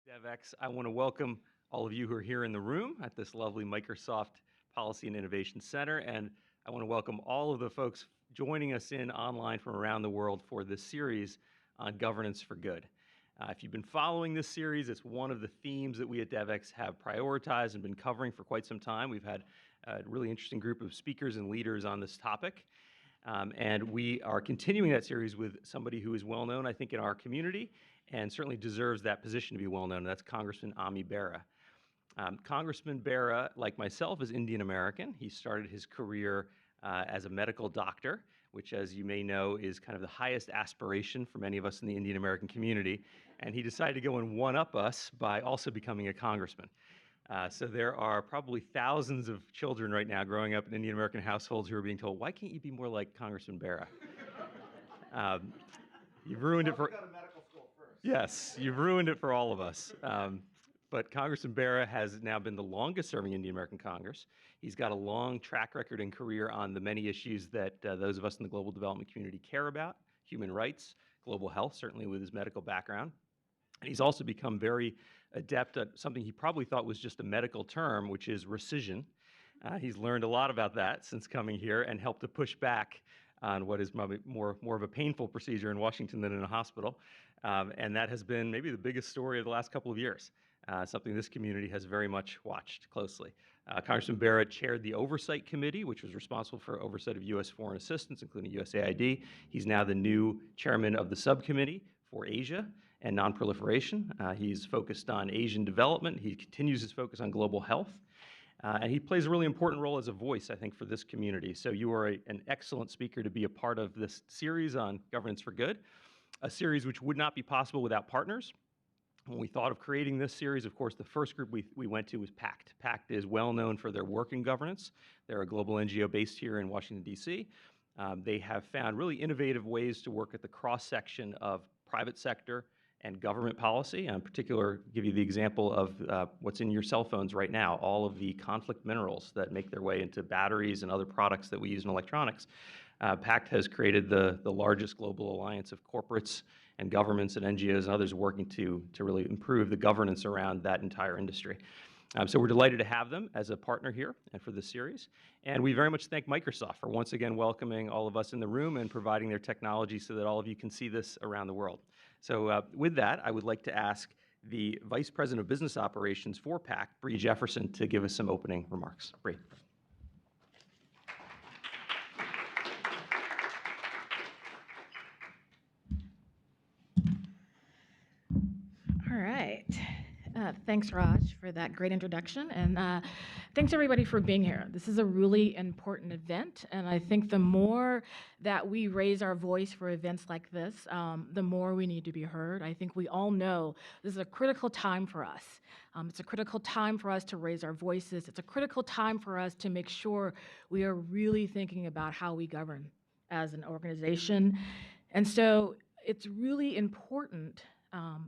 Devex. I want to welcome all of you who are here in the room at this lovely Microsoft Policy and Innovation Center, and I want to welcome all of the folks joining us online from around the world for this series on governance for good. If you've been following this series, it's one of the themes that we at Devex have prioritized and been covering for quite some time. We've had a really interesting group of speakers and leaders on this topic. And we are continuing that series with somebody who is well known, I think, in our community and certainly deserves that position to be well known. That's Congressman Ami Bera. Congressman Bera, like myself, is Indian American. He started his career as a medical doctor, which, as you may know, is kind of the highest aspiration for many of us in the Indian American community. And he decided to go and one-up us by also becoming a congressman. So there are probably thousands of children right now growing up in Indian American households who are being told, why can't you be more like Congressman Bera? You've ruined it for... Go to medical school first. Yes, you've ruined it for all of us. But Congressman Bera has now been the longest serving Indian American Congress. He's got a long track record and career on the many issues that those of us in the global development community care about: human rights, global health, certainly with his medical background. And he's also become very adept at something he probably thought was just a medical term, which is rescission. He's learned a lot about that since coming here and helped to push back on what is probably more of a painful procedure in Washington than in a hospital. And that has been maybe the biggest story of the last couple of years, something this community has very much watched closely. Congressman Bera chaired the Oversight Committee, which was responsible for oversight of U.S. foreign assistance, including USAID. He's now the new chairman of the subcommittee for Asia and Nonproliferation. He's focused on Asian development. He continues his focus on global health. And he plays a really important role as a voice, I think, for this community. So you are an excellent speaker to be a part of this series on governance for good, a series which would not be possible without partners. When we thought of creating this series, of course, the first group we went to was Pact. Pact is well known for their work in governance. They're a global NGO based here in Washington, D.C. They have found really innovative ways to work at the cross-section of private sector and government policy. In particular, give you the example of what's in your cell phones right now, all of the conflict minerals that make their way into batteries and other products that we use in electronics. Pact has created the largest global alliance of corporates and governments and NGOs and others working to really improve the governance around that entire industry. So we're delighted to have them as a partner here and for this series. And we very much thank Microsoft for once again welcoming all of us in the room and providing their technology so that all of you can see this around the world. So with that, I would like to ask the Vice President of Business Operations for Pact, Bree Jefferson, to give us some opening remarks. Bree. All right. Thanks, Raj, for that great introduction, and thanks everybody for being here. This is a really important event, and I think the more that we raise our voice for events like this, the more we need to be heard. I think we all know this is a critical time for us. It's a critical time for us to raise our voices. It's a critical time for us to make sure we are really thinking about how we govern as an organization. And so it's really important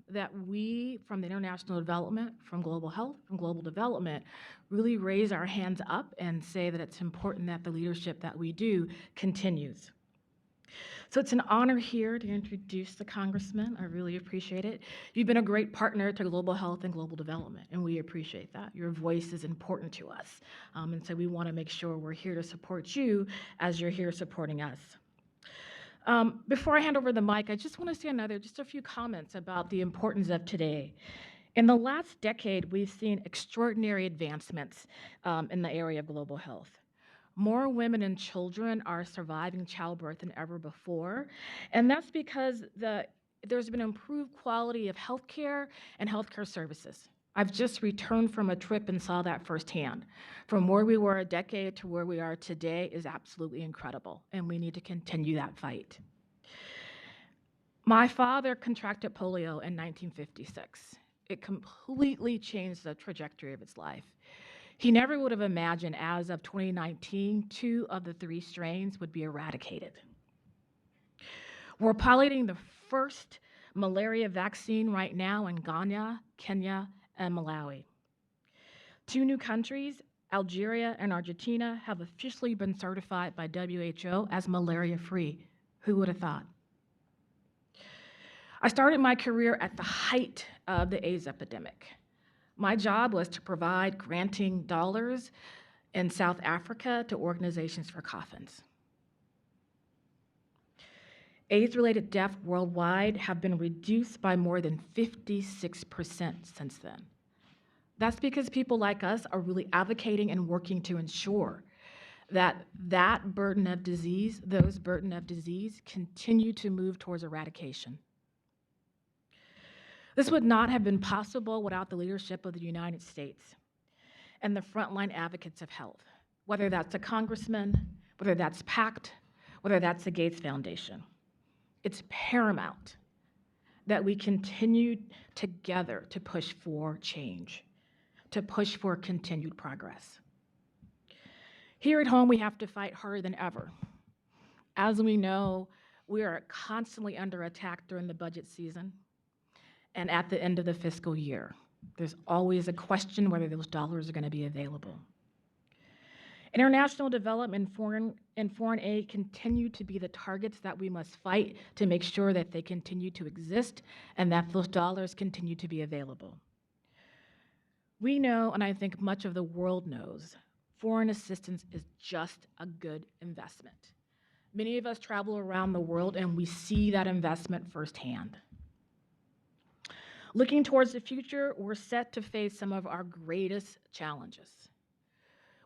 that we, from the international development, from global health, from global development, really raise our hands up and say that it's important that the leadership that we do continues. So it's an honor here to introduce the Congressman. I really appreciate it. You've been a great partner to global health and global development, and we appreciate that. Your voice is important to us, and so we want to make sure we're here to support you as you're here supporting us. Before I hand over the mic, I just want to say just a few comments about the importance of today. In the last decade, we've seen extraordinary advancements in the area of global health. More women and children are surviving childbirth than ever before, and that's because there's been improved quality of healthcare and healthcare services. I've just returned from a trip and saw that firsthand. From where we were a decade to where we are today is absolutely incredible, and we need to continue that fight. My father contracted polio in 1956. It completely changed the trajectory of his life. He never would have imagined, as of 2019, 2 of the 3 strains would be eradicated. We're piloting the first malaria vaccine right now in Ghana, Kenya, and Malawi. 2 new countries, Algeria and Argentina, have officially been certified by WHO as malaria-free. Who would have thought? I started my career at the height of the AIDS epidemic. My job was to provide granting dollars in South Africa to organizations for coffins. AIDS-related deaths worldwide have been reduced by more than 56% since then. That's because people like us are really advocating and working to ensure that those burden of disease continue to move towards eradication. This would not have been possible without the leadership of the United States and the frontline advocates of health, whether that's a congressman, whether that's Pact, whether that's the Gates Foundation. It's paramount that we continue together to push for change, to push for continued progress. Here at home, we have to fight harder than ever. As we know, we are constantly under attack during the budget season and at the end of the fiscal year. There's always a question whether those dollars are going to be available. International development and foreign aid continue to be the targets that we must fight to make sure that they continue to exist and that those dollars continue to be available. We know, and I think much of the world knows, foreign assistance is just a good investment. Many of us travel around the world and we see that investment firsthand. Looking towards the future, we're set to face some of our greatest challenges.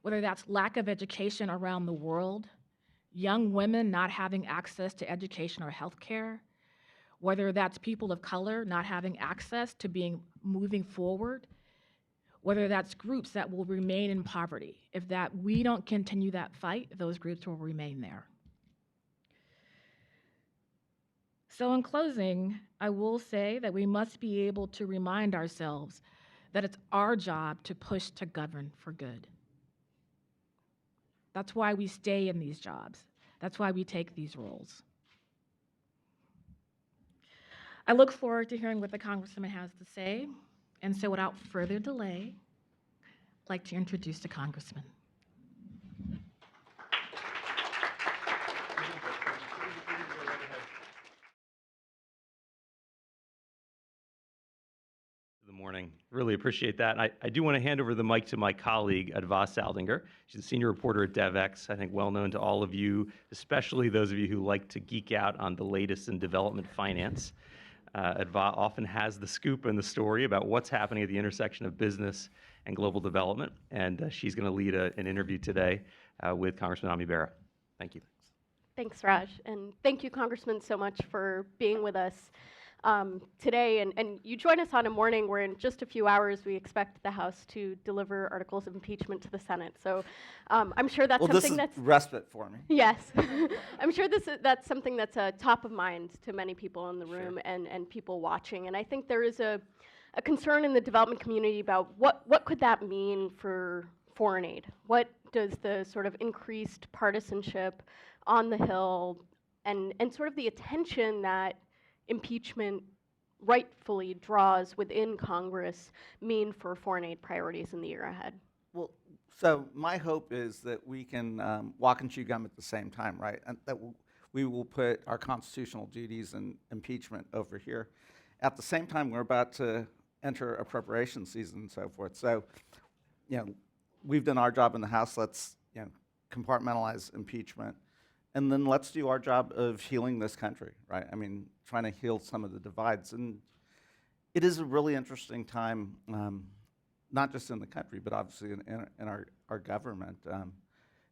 Whether that's lack of education around the world, young women not having access to education or healthcare, whether that's people of color not having access to moving forward, whether that's groups that will remain in poverty. If we don't continue that fight, those groups will remain there. So in closing, I will say that we must be able to remind ourselves that it's our job to push to govern for good. That's why we stay in these jobs. That's why we take these roles. I look forward to hearing what the Congressman has to say. And so without further delay, I'd like to introduce the Congressman. Good morning. Really appreciate that. And I do want to hand over the mic to my colleague, Adva Saldinger. She's a senior reporter at Devex, I think well known to all of you, especially those of you who like to geek out on the latest in development finance. Adva often has the scoop and the story about what's happening at the intersection of business and global development, and she's going to lead an interview today with Congressman Ami Bera. Thank you. Thanks, Raj, and thank you, Congressman, so much for being with us today. And you join us on a morning where in just a few hours we expect the House to deliver articles of impeachment to the Senate. So I'm sure that's something that's respite for me. Yes, I'm sure that's something that's top of mind to many people in the room and people watching. And I think there is a concern in the development community about what could that mean for foreign aid? What does the sort of increased partisanship on the Hill and sort of the attention that impeachment rightfully draws within Congress mean for foreign aid priorities in the year ahead? Well, so my hope is that we can walk and chew gum at the same time, right? And that we will put our constitutional duties and impeachment over here. At the same time, we're about to enter appropriation season and so forth. So, we've done our job in the House. Let's, compartmentalize impeachment. And then let's do our job of healing this country, right? I mean, trying to heal some of the divides. And it is a really interesting time, not just in the country, but obviously in our government.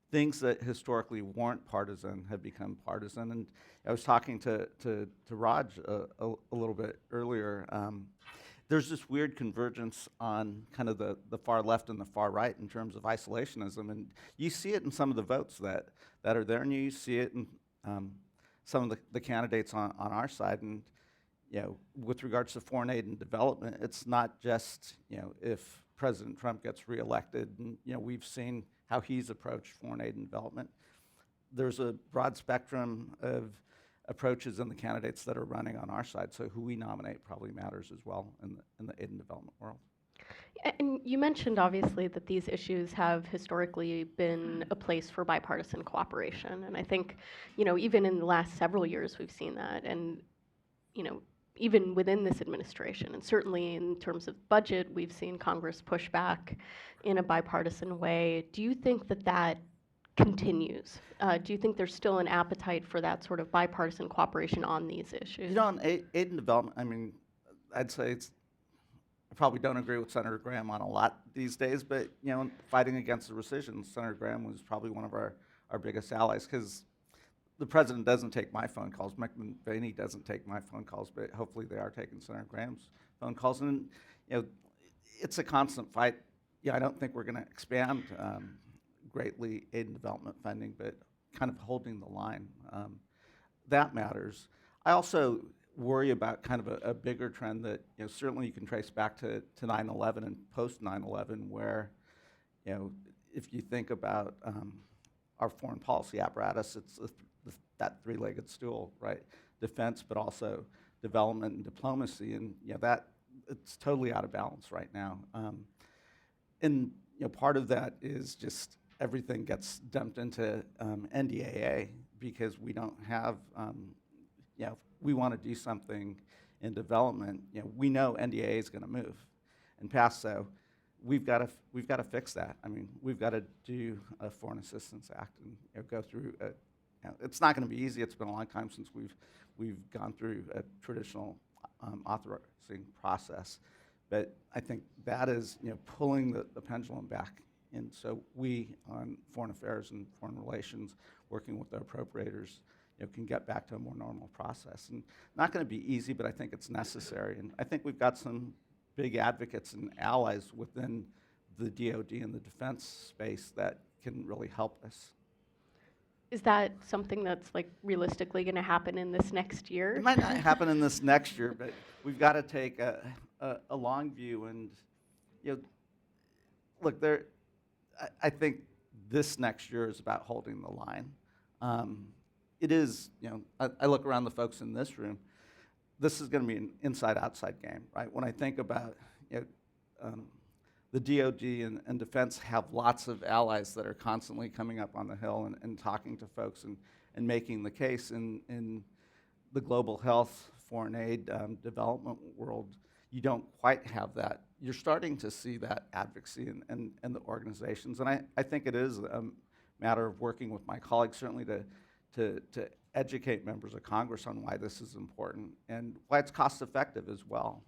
Things that historically weren't partisan have become partisan. And I was talking to Raj a little bit earlier. There's this weird convergence on kind of the far left and the far right in terms of isolationism. And you see it in some of the votes that are there, and you see it in some of the candidates on our side. And with regards to foreign aid and development, it's not just if President Trump gets reelected, and we've seen how he's approached foreign aid and development. There's a broad spectrum of approaches in the candidates that are running on our side, so who we nominate probably matters as well in the aid and development world. And you mentioned, obviously, that these issues have historically been a place for bipartisan cooperation. And I think, even in the last several years, we've seen that. And, even within this administration. And certainly in terms of budget, we've seen Congress push back in a bipartisan way. Do you think that that continues? Do you think there's still an appetite for that sort of bipartisan cooperation on these issues? You know, on aid and development, I mean, I'd say I probably don't agree with Senator Graham on a lot these days, but, you know, fighting against the rescission, Senator Graham was probably one of our biggest allies, because the president doesn't take my phone calls, Mike Mulvaney doesn't take my phone calls, but hopefully they are taking Senator Graham's phone calls. And, you know, it's a constant fight. Yeah, I don't think we're going to expand greatly aid and development funding, but kind of holding the line, that matters. I also worry about kind of a bigger trend that, you know, certainly you can trace back to 9/11 and post 9/11, where, you know, if you think about our foreign policy apparatus, it's that three-legged stool, right? Defense, but also development and diplomacy, and, you know, that it's totally out of balance right now. And, you know, part of that is just everything gets dumped into NDAA, because we don't have, you know, we want to do something in development. You know, we know NDAA is going to move and pass, so we've got to fix that. I mean, we've got to do a Foreign Assistance Act and, you know, go through a, you know, it's not going to be easy. It's been a long time since we've gone through a traditional authorizing process, but I think that is, you know, pulling the pendulum back. And so we, on foreign affairs and foreign relations, working with the appropriators, you know, can get back to a more normal process. And not going to be easy, but I think it's necessary. And I think we've got some big advocates and allies within the DoD and the defense space that can really help us. Is that something that's like realistically going to happen in this next year? It might not happen in this next year, but we've got to take a long view. And, you know, look, I think this next year is about holding the line. It is, you know, I look around the folks in this room, this is going to be an inside-outside game, right? When I think about, you know, the DoD and defense have lots of allies that are constantly coming up on the Hill and talking to folks and making the case. In the global health, foreign aid, development world, you don't quite have that. You're starting to see that advocacy in the organizations. And I think it is a matter of working with my colleagues, certainly to educate members of Congress on why this is important and why it's cost effective as well.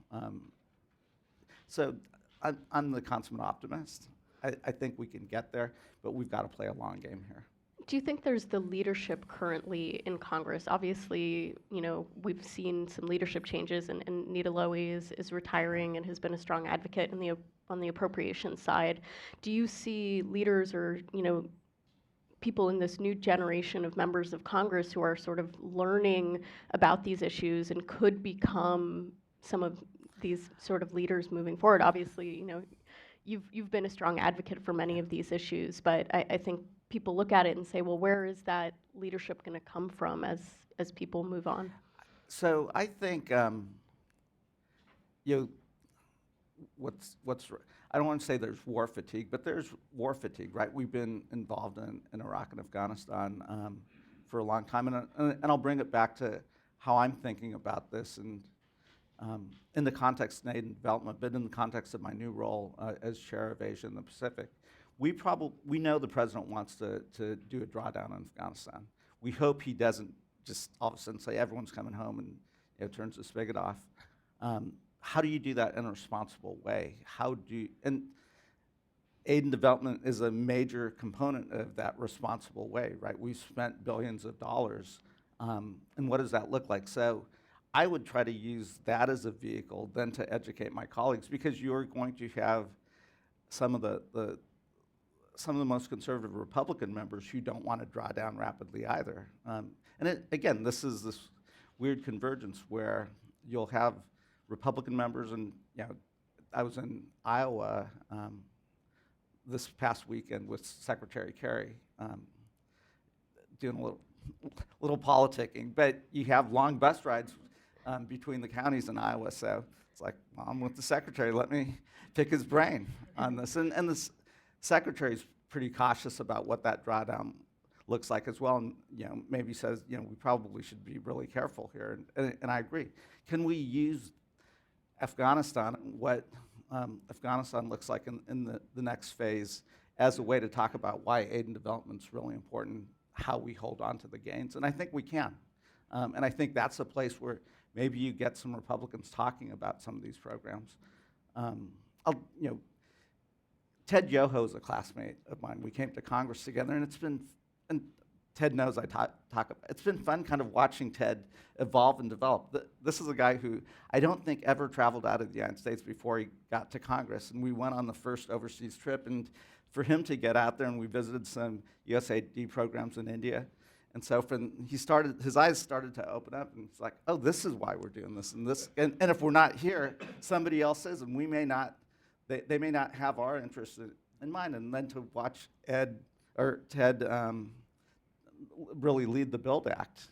So I'm the consummate optimist. I think we can get there, but we've got to play a long game here. Do you think there's the leadership currently in Congress? Obviously, you know, we've seen some leadership changes, and Nita Lowey is retiring and has been a strong advocate on the appropriations side. Do you see leaders or, you know, people in this new generation of members of Congress who are sort of learning about these issues and could become some of these sort of leaders moving forward? Obviously, you know, you've been a strong advocate for many of these issues, but I think people look at it and say, well, where is that leadership going to come from as people move on? So I think, you know, I don't want to say there's war fatigue, but there's war fatigue, right? We've been involved in Iraq and Afghanistan for a long time, and I'll bring it back to how I'm thinking about this, and in the context of aid and development, but in the context of my new role as chair of Asia and the Pacific. We know the president wants to do a drawdown on Afghanistan. We hope he doesn't just all of a sudden say everyone's coming home and, you know, turns the spigot off. How do you do that in a responsible way? And aid and development is a major component of that responsible way, right? We've spent billions of dollars, and what does that look like? So I would try to use that as a vehicle then to educate my colleagues, because you're going to have some of the most conservative Republican members who don't want to draw down rapidly either. Again, this is this weird convergence where you'll have Republican members, and, you know, I was in Iowa this past weekend with Secretary Kerry, doing a little politicking, but you have long bus rides between the counties in Iowa, so it's like, well, I'm with the secretary, let me pick his brain on this. And the secretary's pretty cautious about what that drawdown looks like as well, and maybe says we probably should be really careful here, and I agree. Can we use Afghanistan, what Afghanistan looks like in the next phase, as a way to talk about why aid and development is really important, how we hold on to the gains? And I think we can. And I think that's a place where maybe you get some Republicans talking about some of these programs. Ted Yoho is a classmate of mine. We came to Congress together, and Ted knows I talk about. It's been fun kind of watching Ted evolve and develop. This is a guy who I don't think ever traveled out of the United States before he got to Congress, and we went on the first overseas trip, and for him to get out there, and we visited some USAID programs in India, and so his eyes started to open up, and it's like, oh, this is why we're doing this, and if we're not here, somebody else is, and we may not, they may not have our interests in mind, and then to watch Ted really lead the BUILD Act.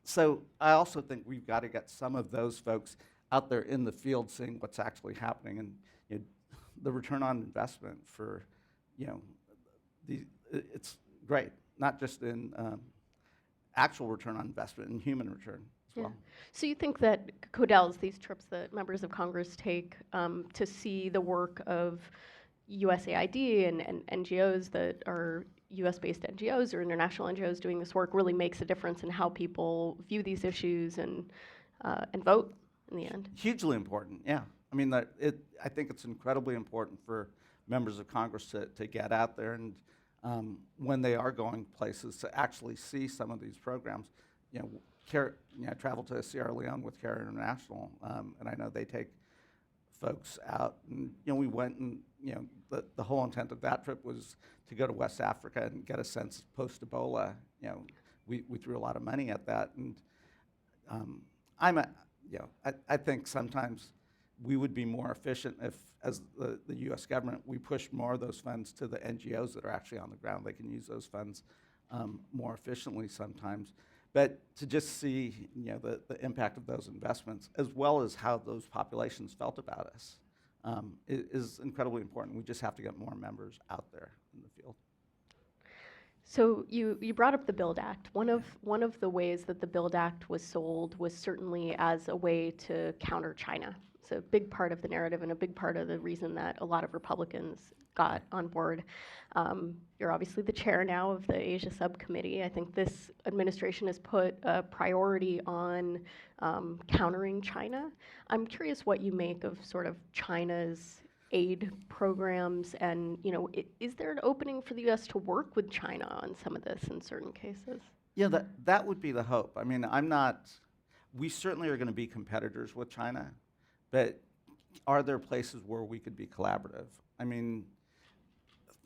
So I also think we've got to get some of those folks out there in the field seeing what's actually happening, and the return on investment for, it's great, not just in actual return on investment, in human return as well. So you think that CODELs, these trips that members of Congress take to see the work of USAID and NGOs that are US-based NGOs or international NGOs doing this work, really makes a difference in how people view these issues and vote in the end? Hugely important, yeah. I mean, I think it's incredibly important for members of Congress to get out there and when they are going places to actually see some of these programs. I traveled to Sierra Leone with CARE International, and I know they take folks out, and we went, and the whole intent of that trip was to go to West Africa and get a sense post-Ebola. We threw a lot of money at that, and I think sometimes we would be more efficient if, as the U.S. government, we push more of those funds to the NGOs that are actually on the ground. They can use those funds more efficiently sometimes. But to just see the impact of those investments, as well as how those populations felt about us, is incredibly important. We just have to get more members out there in the field. So you brought up the BUILD Act. One of the ways that the BUILD Act was sold was certainly as a way to counter China. It's a big part of the narrative and a big part of the reason that a lot of Republicans got on board. You're obviously the chair now of the Asia Subcommittee. I think this administration has put a priority on countering China. I'm curious what you make of sort of China's aid programs, and is there an opening for the U.S. to work with China on some of this in certain cases? Yeah, that would be the hope. I mean, we certainly are going to be competitors with China, but are there places where we could be collaborative? I mean,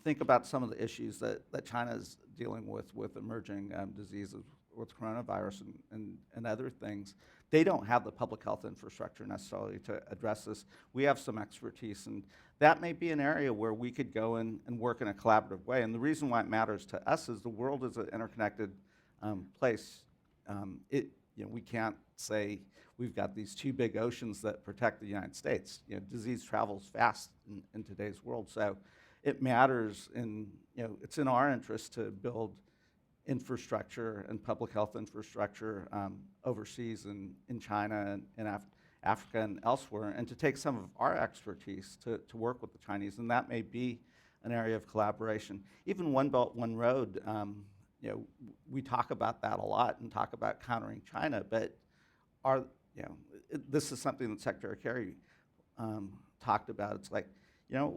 think about some of the issues that China is dealing with emerging diseases, with coronavirus and other things. They don't have the public health infrastructure necessarily to address this. We have some expertise, and that may be an area where we could go in and work in a collaborative way. And the reason why it matters to us is the world is an interconnected place. We can't say we've got these two big oceans that protect the United States. Disease travels fast in today's world, so it matters. It's in our interest to build infrastructure and public health infrastructure overseas in China and Africa and elsewhere, and to take some of our expertise to work with the Chinese, and that may be an area of collaboration. Even One Belt, One Road, we talk about that a lot and talk about countering China, but this is something that Secretary Kerry talked about. It's like,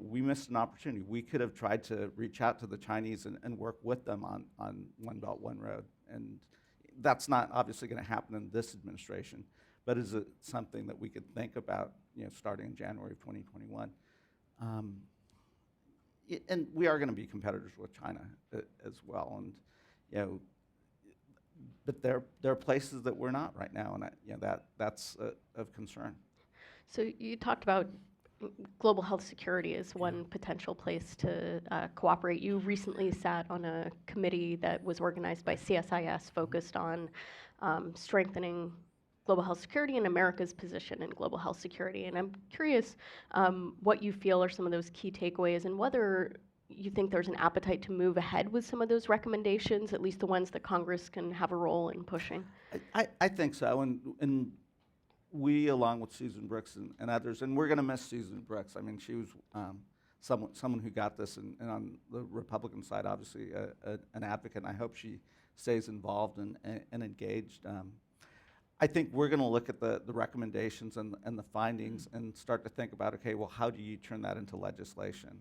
we missed an opportunity. We could have tried to reach out to the Chinese and work with them on One Belt, One Road. And that's not obviously going to happen in this administration, but is it something that we could think about, starting in January of 2021? And we are going to be competitors with China as well. And, but there are places that we're not right now, and that's of concern. So you talked about global health security as one potential place to cooperate. You recently sat on a committee that was organized by CSIS focused on strengthening global health security and America's position in global health security. And I'm curious what you feel are some of those key takeaways, and whether you think there's an appetite to move ahead with some of those recommendations, at least the ones that Congress can have a role in pushing? I think so, and we, along with Susan Brooks and others, and we're going to miss Susan Brooks. I mean, she was someone who got this, and on the Republican side, obviously, an advocate, and I hope she stays involved and engaged. I think we're going to look at the recommendations and the findings and start to think about, okay, well, how do you turn that into legislation?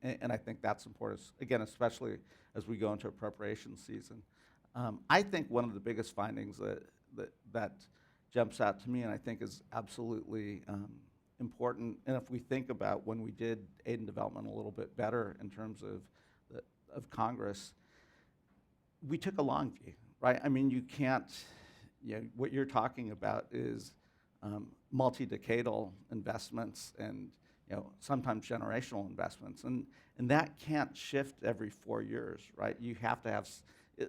And I think that's important, again, especially as we go into appropriations season. I think one of the biggest findings that jumps out to me, and I think is absolutely important, and if we think about when we did aid and development a little bit better in terms of Congress, we took a long view, right? I mean, you can't, what you're talking about is multi-decadal investments and sometimes generational investments, and that can't shift every 4 years, right? You have to have,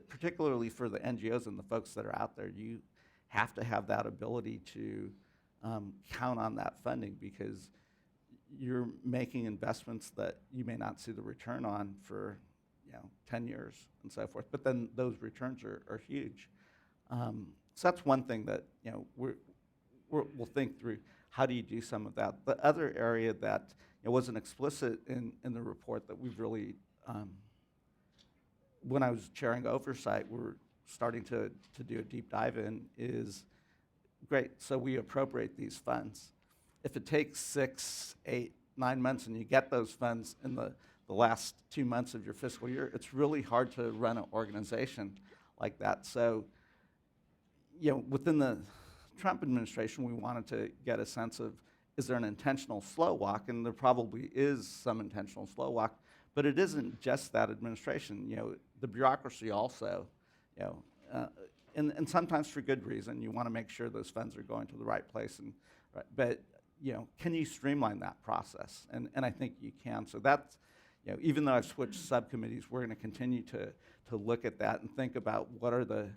particularly for the NGOs and the folks that are out there, you have to have that ability to count on that funding, because you're making investments that you may not see the return on for 10 years and so forth, but then those returns are huge. So that's one thing that we'll think through. How do you do some of that? The other area that wasn't explicit in the report that we've really, when I was chairing Oversight, we're starting to do a deep dive in is, great, so we appropriate these funds. If it takes 6, 8, 9 months and you get those funds in the last 2 months of your fiscal year, it's really hard to run an organization like that. So, within the Trump administration, we wanted to get a sense of, is there an intentional slow walk? And there probably is some intentional slow walk, but it isn't just that administration. The bureaucracy also, and sometimes for good reason. You want to make sure those funds are going to the right place, but can you streamline that process? And I think you can. So that's, even though I've switched subcommittees, we're going to continue to look at that and think about what are the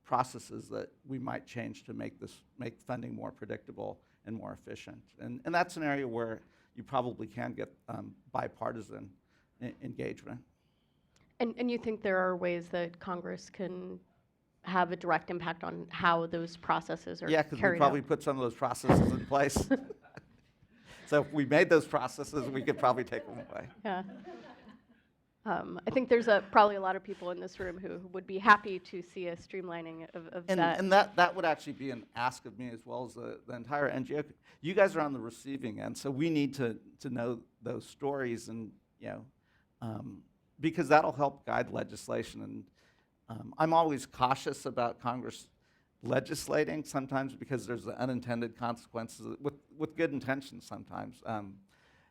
processes that we might change to make funding more predictable and more efficient. And that's an area where you probably can get bipartisan engagement. And you think there are ways that Congress can have a direct impact on how those processes are carried out? Yeah, because we probably put some of those processes in place. So if we made those processes, we could probably take them away. Yeah. I think there's probably a lot of people in this room who would be happy to see a streamlining of that. And that would actually be an ask of me, as well as the entire NGO. You guys are on the receiving end, so we need to know those stories, and because that'll help guide legislation. And I'm always cautious about Congress legislating sometimes, because there's the unintended consequences with good intentions sometimes.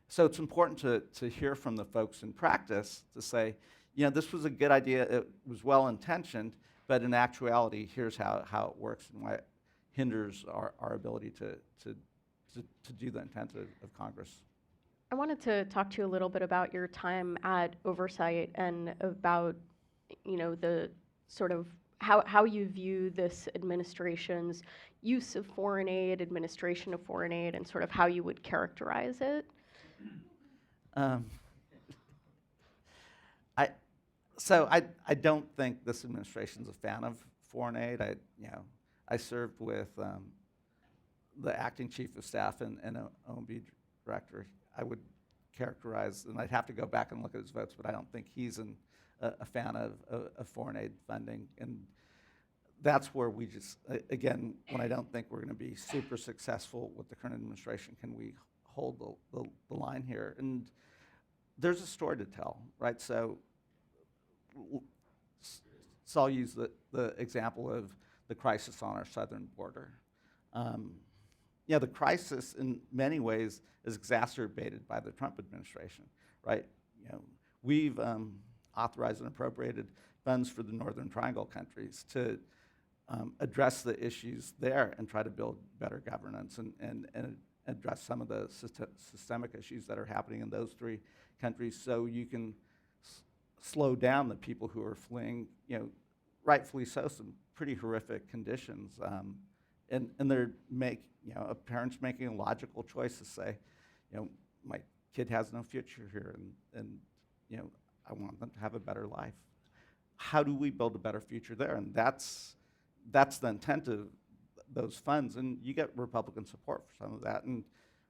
So it's important to hear from the folks in practice to say, this was a good idea, it was well-intentioned, but in actuality, here's how it works and why it hinders our ability to do the intent of Congress. I wanted to talk to you a little bit about your time at Oversight and about, the sort of how you view this administration's use of foreign aid, administration of foreign aid, and sort of how you would characterize it. I don't think this administration's a fan of foreign aid. I served with the acting chief of staff and OMB director. I would characterize, and I'd have to go back and look at his votes, but I don't think he's a fan of foreign aid funding. And that's where we just, again, when I don't think we're going to be super successful with the current administration, can we hold the line here? And there's a story to tell, right? So I'll use the example of the crisis on our southern border. The crisis in many ways is exacerbated by the Trump administration, right? We've authorized and appropriated funds for the Northern Triangle countries to address the issues there and try to build better governance and address some of the systemic issues that are happening in those 3 countries, so you can slow down the people who are fleeing, rightfully so, some pretty horrific conditions. And they're parents making a logical choice to say, my kid has no future here, and you know, I want them to have a better life. How do we build a better future there? And that's the intent of those funds, and you get Republican support for some of that. And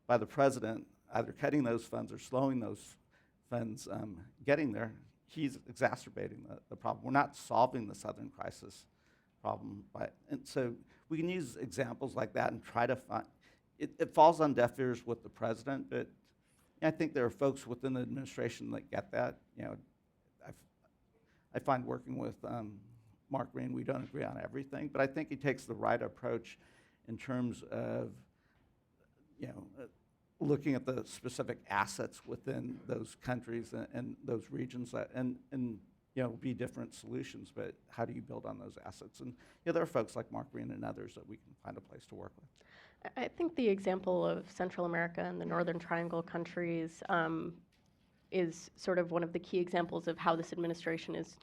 by the president either cutting those funds or slowing those funds getting there, he's exacerbating the problem. We're not solving the Southern crisis problem. And so we can use examples like that and try to find, it falls on deaf ears with the president, but I think there are folks within the administration that get that. You know, I find working with Mark Green, we don't agree on everything, but I think he takes the right approach in terms of, you know, looking at the specific assets within those countries and those regions, and you know, be different solutions, but how do you build on those assets? And you know, there are folks like Mark Green and others that we can find a place to work with. I think the example of Central America and the Northern Triangle countries is sort of one of the key examples of how this administration is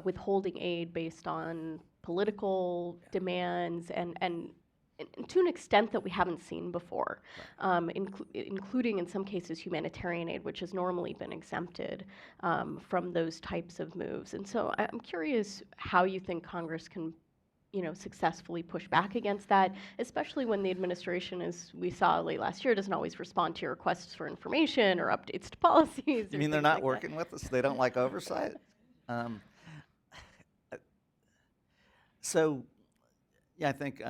withholding aid based on political demands and to an extent that we haven't seen before, including in some cases humanitarian aid, which has normally been exempted from those types of moves. And so I'm curious how you think Congress can, you know, successfully push back against that, especially when the administration, as we saw late last year, doesn't always respond to your requests for information or updates to policies. You mean they're not working with us? They don't like oversight? So, yeah, I think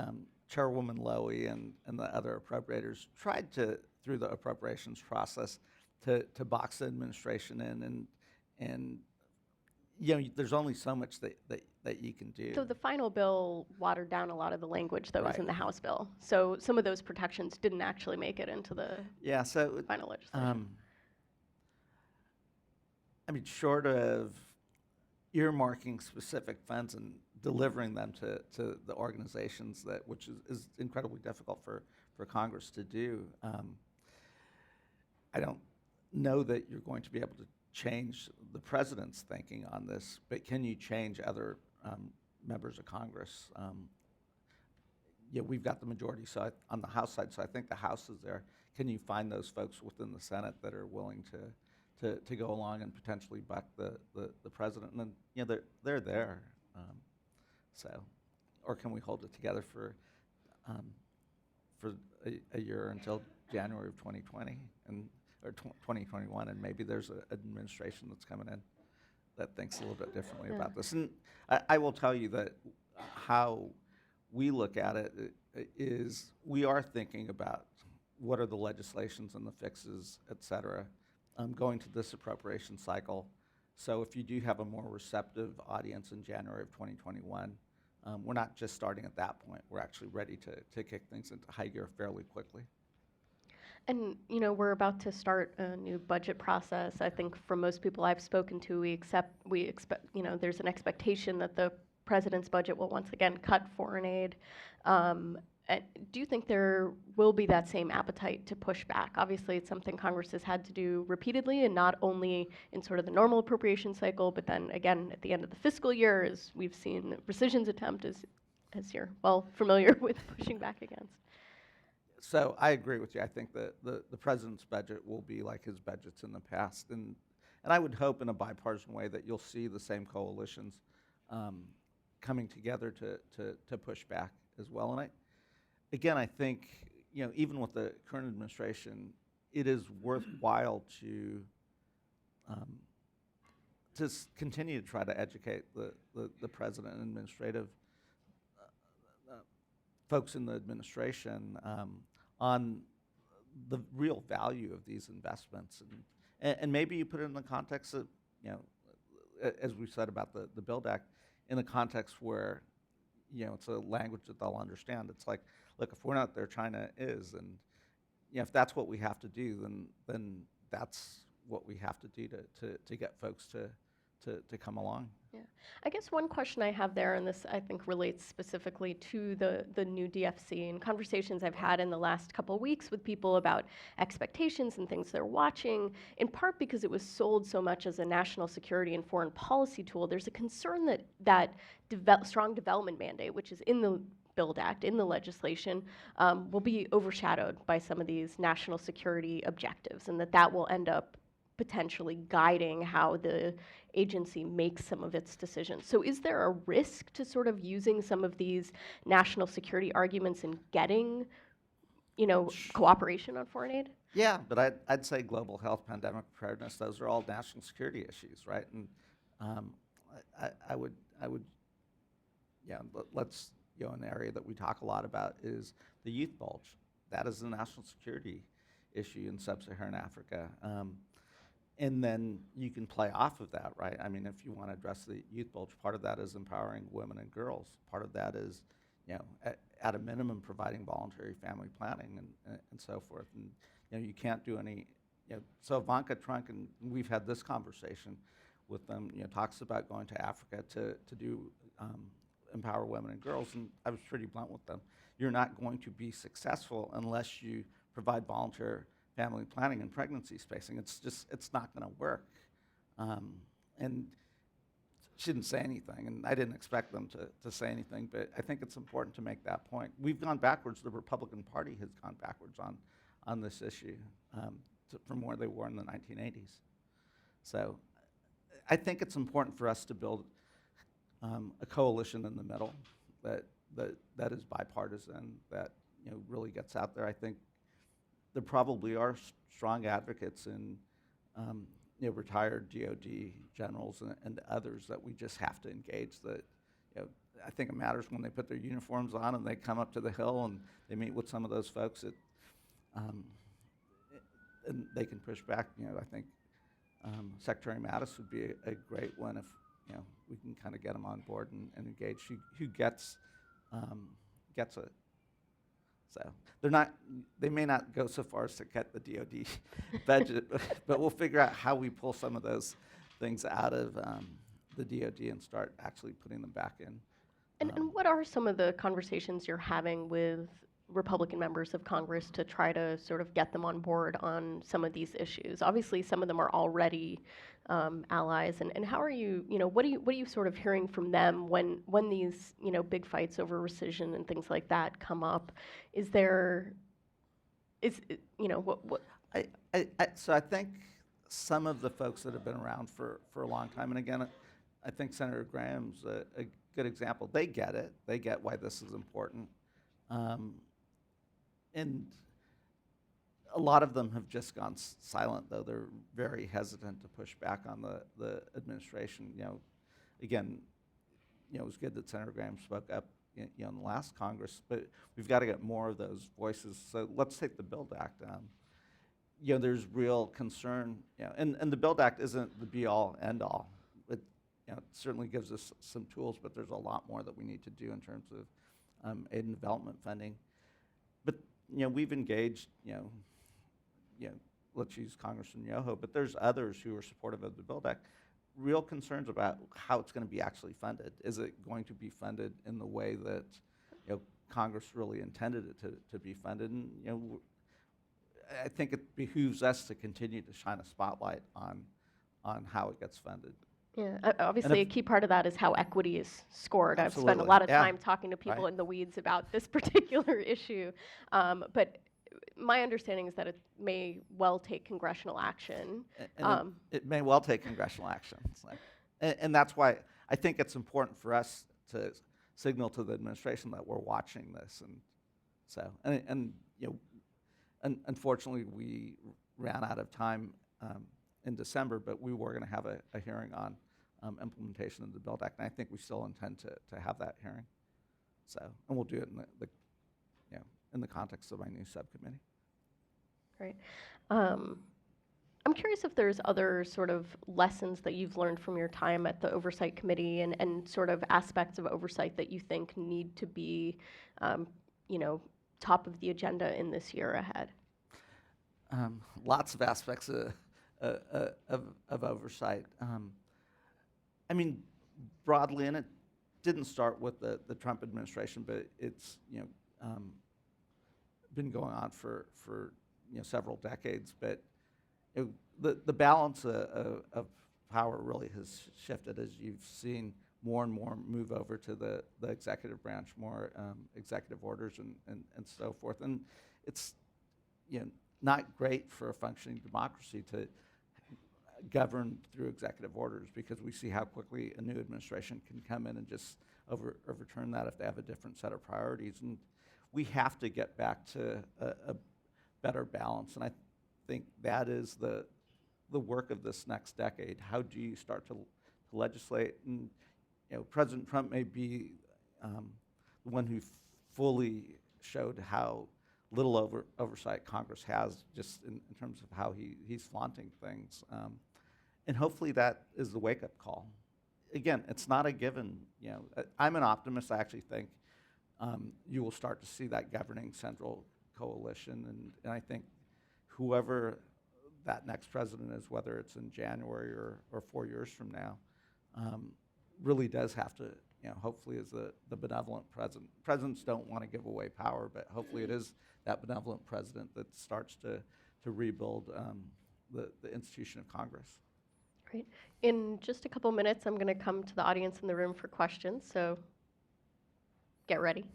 Chairwoman Lowy and the other appropriators tried to, through the appropriations process, to box the administration in, and you know, there's only so much that you can do. So the final bill watered down a lot of the language that was in Right. the House bill. So some of those protections didn't actually make it into the final legislation. I mean, short of earmarking specific funds and delivering them to the organizations, that which is incredibly difficult for Congress to do, I don't know that you're going to be able to change the president's thinking on this, but can you change other members of Congress? Yeah, we've got the majority side on the House side, so I think the House is there. Can you find those folks within the Senate that are willing to go along and potentially buck the president? And then, you know, they're there. So, or can we hold it together for a year until January of 2020 or 2021, and maybe there's an administration that's coming in that thinks a little bit differently about this. And I will tell you that how we look at it is we are thinking about what are the legislations and the fixes, et cetera, going to this appropriation cycle. So if you do have a more receptive audience in January of 2021, we're not just starting at that point. We're actually ready to kick things into high gear fairly quickly. And, you know, we're about to start a new budget process. I think for most people I've spoken to, we expect, you know, there's an expectation that the president's budget will once again cut foreign aid. Do you think there will be that same appetite to push back? Obviously, it's something Congress has had to do repeatedly, and not only in sort of the normal appropriation cycle, but then again at the end of the fiscal year, as we've seen rescission's attempt, as you're well familiar with pushing back against. So I agree with you. I think that the president's budget will be like his budgets in the past, and I would hope in a bipartisan way that you'll see the same coalitions coming together to push back as well. And I think, you know, even with the current administration, it is worthwhile to continue to try to educate the president and administrative folks in the administration on the real value of these investments, and maybe you put it in the context of, you know, as we said about the Build Act, in the context where, you know, it's a language that they'll understand. It's like, look, if we're not there, China is, and you know, if that's what we have to do, then that's what we have to do to get folks to come along. Yeah, I guess one question I have there, and this I think relates specifically to the new DFC and conversations I've had in the last couple of weeks with people about expectations and things they're watching, in part because it was sold so much as a national security and foreign policy tool. There's a concern that strong development mandate, which is in the Build Act, in the legislation, will be overshadowed by some of these national security objectives, and that will end up potentially guiding how the agency makes some of its decisions. So is there a risk to sort of using some of these national security arguments in getting, cooperation on foreign aid? Yeah, but I'd say global health, pandemic preparedness, those are all national security issues, right? And I would, yeah, let's, an area that we talk a lot about is the youth bulge. That is a national security issue in sub-Saharan Africa. And then you can play off of that, right? I mean, if you want to address the youth bulge, part of that is empowering women and girls. Part of that is, at a minimum, providing voluntary family planning and so forth. And you can't do any. So Ivanka Trump, and we've had this conversation with them. Talks about going to Africa to do empower women and girls. And I was pretty blunt with them. You're not going to be successful unless you provide voluntary family planning and pregnancy spacing. It's not going to work. And she didn't say anything, and I didn't expect them to say anything, but I think it's important to make that point. We've gone backwards. The Republican Party has gone backwards on this issue from where they were in the 1980s. So I think it's important for us to build a coalition in the middle that is bipartisan, that really gets out there. I think there probably are strong advocates in retired DOD generals and others that we just have to engage. That I think it matters when they put their uniforms on and they come up to the Hill and they meet with some of those folks and they can push back. I think Secretary Mattis would be a great one if we can kind of get him on board and engage. Who gets it. So they may not go so far as to cut the DOD budget, but we'll figure out how we pull some of those things out of the DOD and start actually putting them back in. And what are some of the conversations you're having with Republican members of Congress to try to sort of get them on board on some of these issues? Obviously, some of them are already allies, and how are you? What are you sort of hearing from them when these big fights over rescission and things like that come up? So I think some of the folks that have been around for a long time, and again, I think Senator Graham's a good example. They get it. They get why this is important. And a lot of them have just gone silent, though. They're very hesitant to push back on the administration. Again, it was good that Senator Graham spoke up in the last Congress, but we've got to get more of those voices. So let's take the Build Act. There's real concern, and the Build Act isn't the be-all, end-all. It certainly gives us some tools, but there's a lot more that we need to do in terms of aid and development funding. But we've engaged, let's use Congressman Yoho, but there's others who are supportive of the Build Act. Real concerns about how it's going to be actually funded. Is it going to be funded in the way that Congress really intended it to be funded? And I think it behooves us to continue to shine a spotlight on how it gets funded. Yeah, obviously a key part of that is how equity is scored. Absolutely. I've spent a lot of Yeah. time talking to people Right. in the weeds about this particular issue, but my understanding is that it may well take congressional action. And it may well take congressional action. And that's why I think it's important for us to signal to the administration that we're watching this. And so, unfortunately, we ran out of time in December, but we were going to have a hearing on implementation of the Build Act, and I think we still intend to have that hearing. So, and we'll do it in the context of my new subcommittee. Great. I'm curious if there's other sort of lessons that you've learned from your time at the Oversight Committee and sort of aspects of oversight that you think need to be, top of the agenda in this year ahead. Lots of aspects of oversight. I mean, broadly, and it didn't start with the Trump administration, but it's been going on for several decades. But the balance of power really has shifted, as you've seen more and more move over to the executive branch, more executive orders and so forth. And it's not great for a functioning democracy to govern through executive orders, because we see how quickly a new administration can come in and just overturn that if they have a different set of priorities. And we have to get back to a better balance. And I think that is the work of this next decade. How do you start to legislate? And President Trump may be the one who fully showed how little oversight Congress has, just in terms of how he's flaunting things. And hopefully that is the wake-up call. Again, it's not a given. I'm an optimist. I actually think you will start to see that governing central coalition, and I think whoever that next president is, whether it's in January or 4 years from now, really does have to, hopefully is the benevolent president. Presidents don't want to give away power, but hopefully it is that benevolent president that starts to rebuild the institution of Congress. Great. In just a couple minutes, I'm going to come to the audience in the room for questions, so get ready.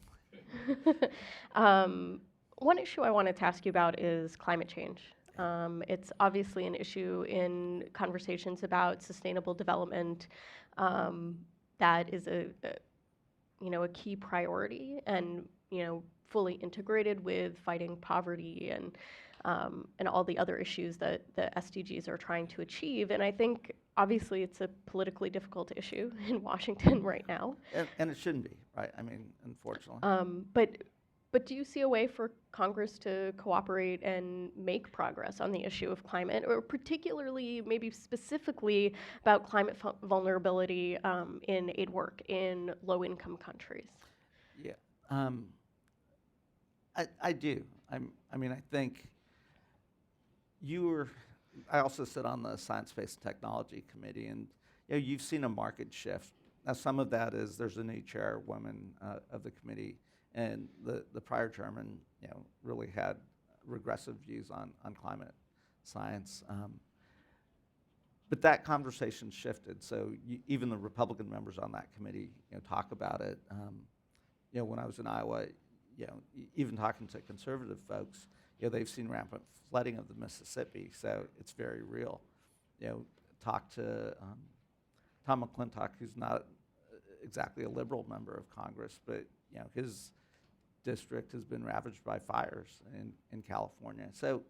One issue I wanted to ask you about is climate change. It's obviously an issue in conversations about sustainable development that is a key priority, and fully integrated with fighting poverty and all the other issues that the SDGs are trying to achieve. And I think obviously it's a politically difficult issue in Washington right now. And it shouldn't be, right? I mean, unfortunately. But do you see a way for Congress to cooperate and make progress on the issue of climate, or particularly, maybe specifically about climate vulnerability in aid work in low-income countries? Yeah, I do. I think I also sit on the Science-Based and Technology Committee, and you've seen a market shift. Now, some of that is there's a new chairwoman of the committee, and the prior chairman, really had regressive views on climate science. But that conversation shifted. So even the Republican members on that committee, talk about it. When I was in Iowa, even talking to conservative folks, they've seen rampant flooding of the Mississippi, so it's very real. Talk to Tom McClintock, who's not exactly a liberal member of Congress, but his district has been ravaged by fires in California. So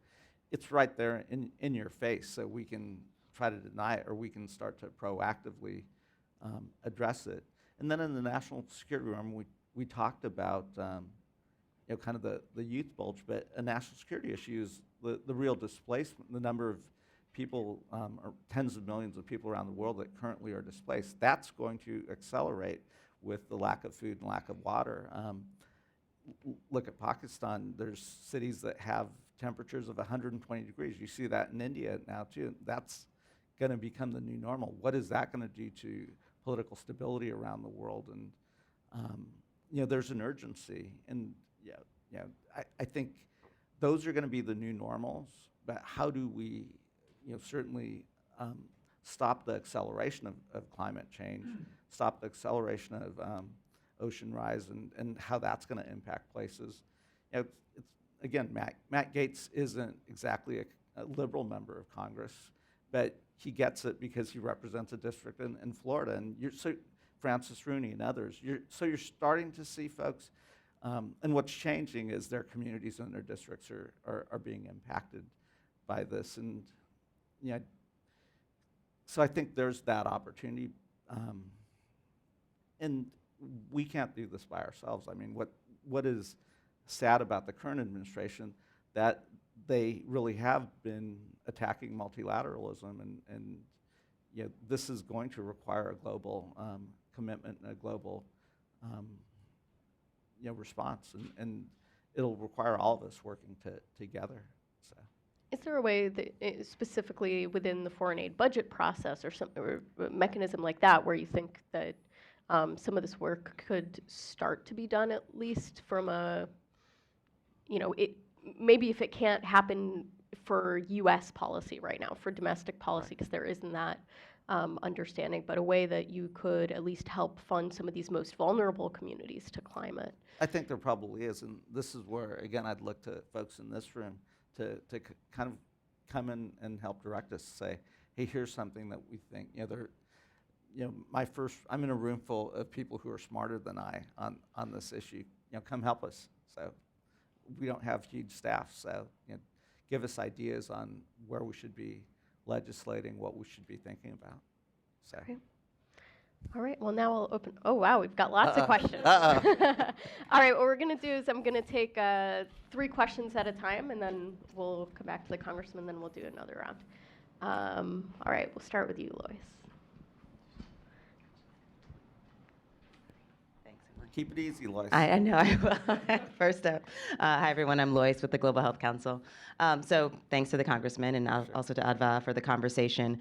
it's right there in your face, so we can try to deny it, or we can start to proactively address it. And then in the national security realm, we talked about kind of the youth bulge, but a national security issue is the real displacement, the number of people, or tens of millions of people around the world that currently are displaced. That's going to accelerate with the lack of food and lack of water. Look at Pakistan. There's cities that have temperatures of 120 degrees. You see that in India now too. That's going to become the new normal. What is that going to do to political stability around the world? And there's an urgency, and I think those are going to be the new normals. But how do we, certainly stop the acceleration of climate change, stop the acceleration of ocean rise, and how that's going to impact places? It's again, Matt Gaetz isn't exactly a liberal member of Congress, but he gets it because he represents a district in Florida, and Francis Rooney and others. You're starting to see folks, and what's changing is their communities and their districts are being impacted by this, and so I think there's that opportunity, and we can't do this by ourselves. I mean, what is sad about the current administration, that they really have been attacking multilateralism, and this is going to require a global commitment and a global response, and it'll require all of us working together. So, is there a way that specifically within the foreign aid budget process or some mechanism like that where you think that some of this work could start to be done, at least from a, maybe if it can't happen for U.S. policy right now, for domestic policy, because there isn't that, understanding, but a way that you could at least help fund some of these most vulnerable communities to climate. I think there probably is, and this is where, again, I'd look to folks in this room to kind of come in and help direct us, say, hey, here's something that we think, I'm in a room full of people who are smarter than I on this issue. Come help us. So we don't have huge staff, so give us ideas on where we should be legislating, what we should be thinking about. So. Great. All right, well, now we'll open. Oh, wow, we've got lots of questions. Uh-oh. All right, what we're going to do is I'm going to take 3 questions at a time, and then we'll come back to the congressman, then we'll do another round. All right, we'll start with you, Lois. Thanks, Emily. Keep it easy, Lois. I know I will. First up, hi everyone, I'm Lois with the Global Health Council. So thanks to the Congressman and also to Adva for the conversation.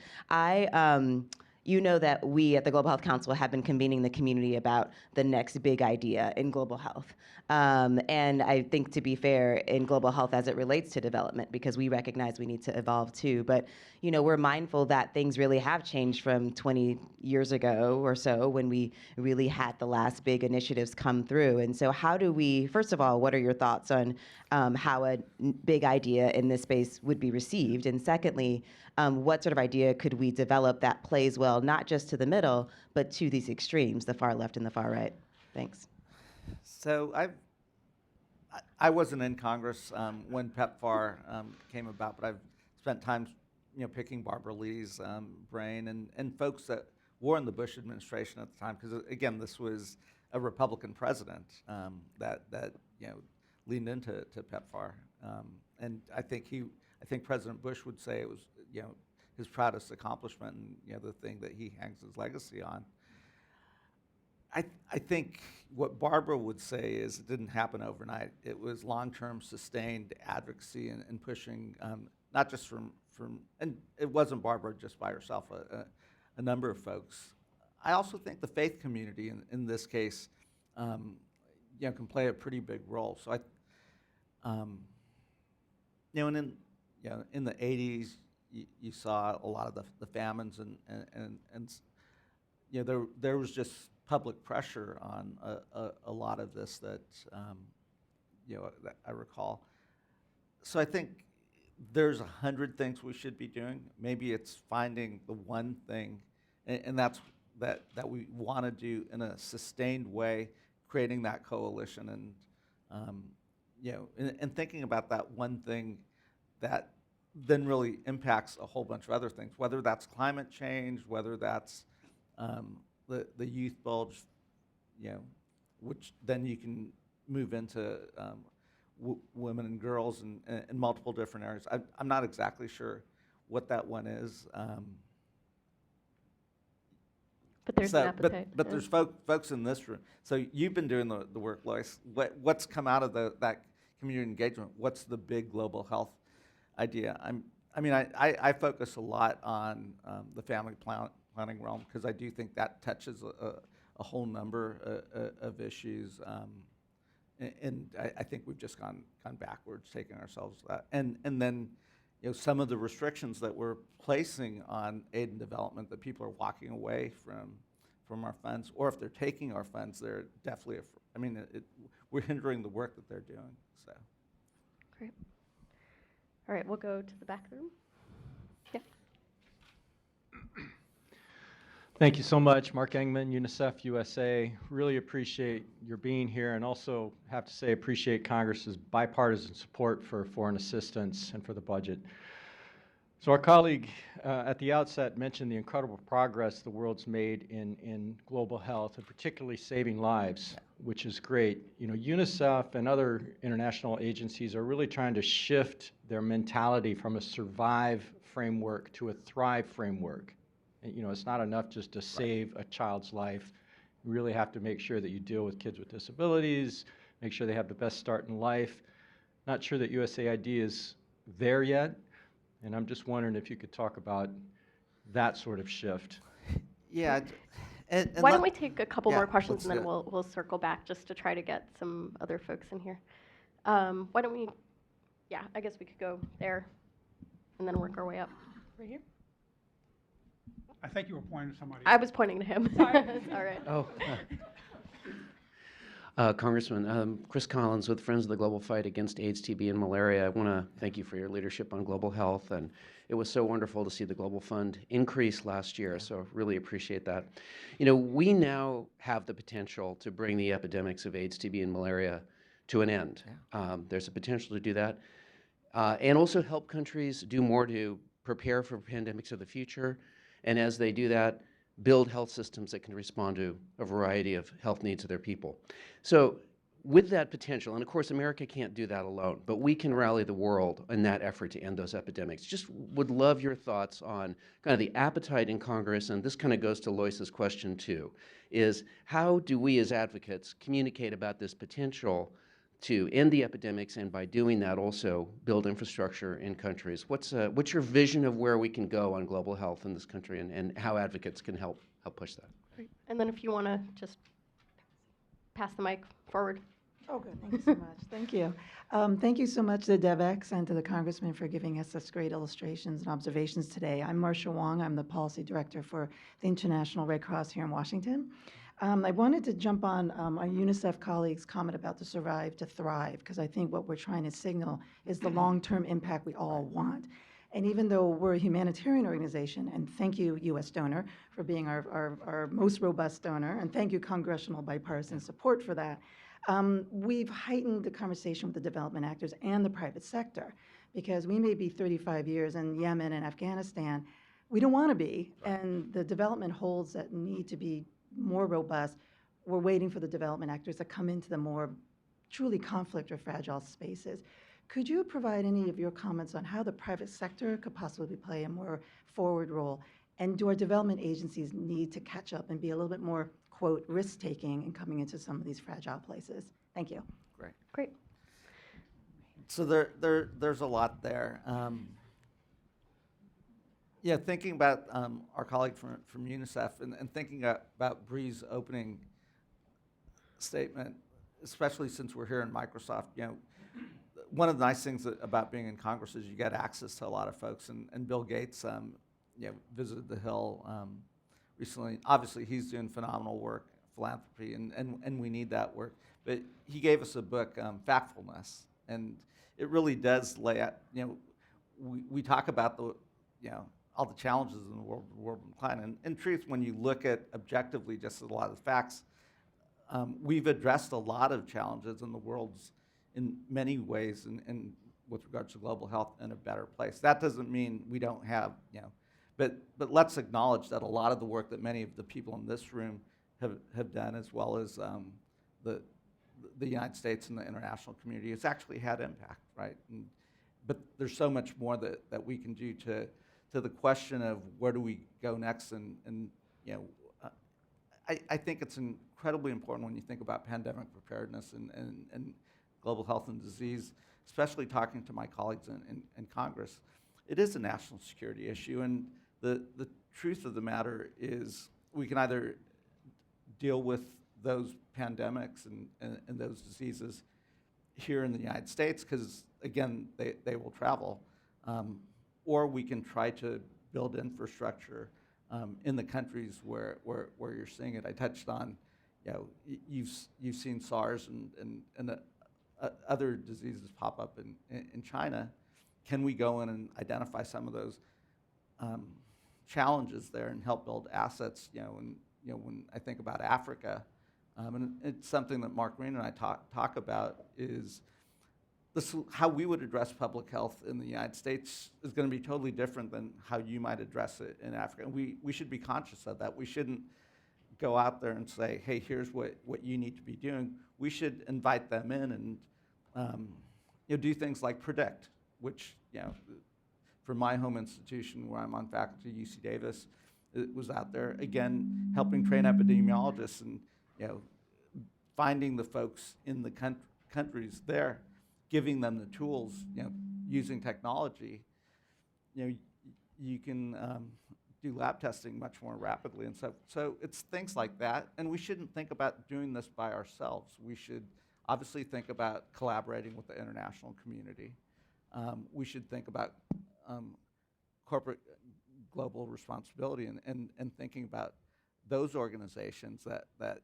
You know that we at the Global Health Council have been convening the community about the next big idea in global health. And I think, to be fair, in global health as it relates to development, because we recognize we need to evolve too. But we're mindful that things really have changed from 20 years ago or so, when we really had the last big initiatives come through. And so how do we, first of all, what are your thoughts on how a big idea in this space would be received? And secondly, what sort of idea could we develop that plays well, not just to the middle, but to these extremes, the far left and the far right? Thanks. So I wasn't in Congress when PEPFAR came about, but I've spent time, picking Barbara Lee's brain and folks that were in the Bush administration at the time, because again, this was a Republican president that leaned into PEPFAR, and I think President Bush would say it was his proudest accomplishment and the thing that he hangs his legacy on. I think what Barbara would say is it didn't happen overnight. It was long-term sustained advocacy and pushing, not just from, and it wasn't Barbara just by herself, a number of folks. I also think the faith community in this case, can play a pretty big role. So and in the 80s, you saw a lot of the famines and there was just public pressure on a lot of this that that I recall. So I think there's 100 things we should be doing. Maybe it's finding the one thing, and that's that we want to do in a sustained way, creating that coalition and thinking about that one thing that then really impacts a whole bunch of other things, whether that's climate change, whether that's the youth bulge, which then you can move into women and girls in multiple different areas. I'm not exactly sure what that one is. But there's an appetite. But there's folks in this room. So you've been doing the work, Lois. What's come out of that community engagement? What's the big global health idea? I focus a lot on the family planning realm, because I do think that touches a whole number of issues, and I think we've just gone backwards, taking ourselves that, and then some of the restrictions that we're placing on aid and development, that people are walking away from our funds, or if they're taking our funds, they're definitely we're hindering the work that they're doing. So Great. All right, we'll go to the back room. Yeah. Thank you so much, Mark Engman, UNICEF USA. Really appreciate your being here, and also have to say appreciate Congress's bipartisan support for foreign assistance and for the budget. So our colleague at the outset mentioned the incredible progress the world's made in global health, and particularly saving lives, which is great. UNICEF and other international agencies are really trying to shift their mentality from a survive framework to a thrive framework. It's not enough just to save a child's life. You really have to make sure that you deal with kids with disabilities, make sure they have the best start in life. Not sure that USAID is there yet, and I'm just wondering if you could talk about that sort of shift. yeah. And Why don't we take a couple more questions, and then let's we'll circle back just to try to get some other folks in here. Why don't we, I guess we could go there and then work our way up. Right here? I think you were pointing to somebody. I was pointing to him. Sorry. All right. Oh. Congressman, Chris Collins with Friends of the Global Fight Against AIDS, TB, and Malaria. I want to thank you for your leadership on global health, and it was so wonderful to see the Global Fund increase last year, so really appreciate that. You know, we now have the potential to bring the epidemics of AIDS, TB, and malaria to an end. There's a potential to do that, and also help countries do more to prepare for pandemics of the future, and as they do that, build health systems that can respond to a variety of health needs of their people. So with that potential, and of course America can't do that alone, but we can rally the world in that effort to end those epidemics. Just would love your thoughts on kind of the appetite in Congress, and this kind of goes to Lois's question too, is how do we as advocates communicate about this potential to end the epidemics, and by doing that also build infrastructure in countries? What's your vision of where we can go on global health in this country, and how advocates can help push that? Great. And then if you want to just pass the mic forward. Oh, good. Thank you so much. Thank you. Thank you so much to Devex and to the Congressman for giving us such great illustrations and observations today. I'm Marcia Wong. I'm the Policy Director for the International Red Cross here in Washington. I wanted to jump on our UNICEF colleagues' comment about the survive to thrive, because I think what we're trying to signal is the long-term impact we all want. And even though we're a humanitarian organization, and thank you, U.S. donor, for being our most robust donor, and thank you, congressional bipartisan support for that, we've heightened the conversation with the development actors and the private sector, because we may be 35 years in Yemen and Afghanistan. We don't want to be, and the development holds that need to be more robust. We're waiting for the development actors to come into the more truly conflict or fragile spaces. Could you provide any of your comments on how the private sector could possibly play a more forward role? And do our development agencies need to catch up and be a little bit more, quote, risk-taking in coming into some of these fragile places? Thank you. Great. Great. So there's a lot there. Yeah, thinking about our colleague from UNICEF and thinking about Bree's opening statement, especially since we're here in Microsoft, you know, one of the nice things about being in Congress is you get access to a lot of folks, and Bill Gates, you know, visited the Hill recently. Obviously, he's doing phenomenal work, philanthropy, and we need that work. But he gave us a book, Factfulness, and it really does lay out, you know, we talk about the, you know, all the challenges in the world of climate. And in truth, when you look at objectively just a lot of the facts, we've addressed a lot of challenges in the world's in many ways, and with regards to global health, in a better place. That doesn't mean we don't have, you know, but let's acknowledge that a lot of the work that many of the people in this room have done, as well as the United States and the international community, has actually had impact, right? But there's so much more that we can do to the question of where do we go next, and you know, I think it's incredibly important when you think about pandemic preparedness and global health and disease, especially talking to my colleagues in Congress. It is a national security issue, and the truth of the matter is we can either deal with those pandemics and those diseases here in the United States, because again, they will travel, or we can try to build infrastructure in the countries where you're seeing it. I touched on, you know, you've seen SARS and other diseases pop up in China. Can we go in and identify some of those challenges there and help build assets? You know, and you know, when I think about Africa, and it's something that Mark Green and I talk about, is how we would address public health in the United States is going to be totally different than how you might address it in Africa. And we should be conscious of that. We shouldn't go out there and say, hey, here's what you need to be doing. We should invite them in and you know, do things like predict, which, you know, for my home institution where I'm on faculty, UC Davis, it was out there, again, helping train epidemiologists and, you know, finding the folks in the countries there, giving them the tools, you know, using technology. You know, you can do lab testing much more rapidly and stuff. So it's things like that, and we shouldn't think about doing this by ourselves. We should obviously think about collaborating with the international community. We should think about corporate global responsibility and thinking about those organizations that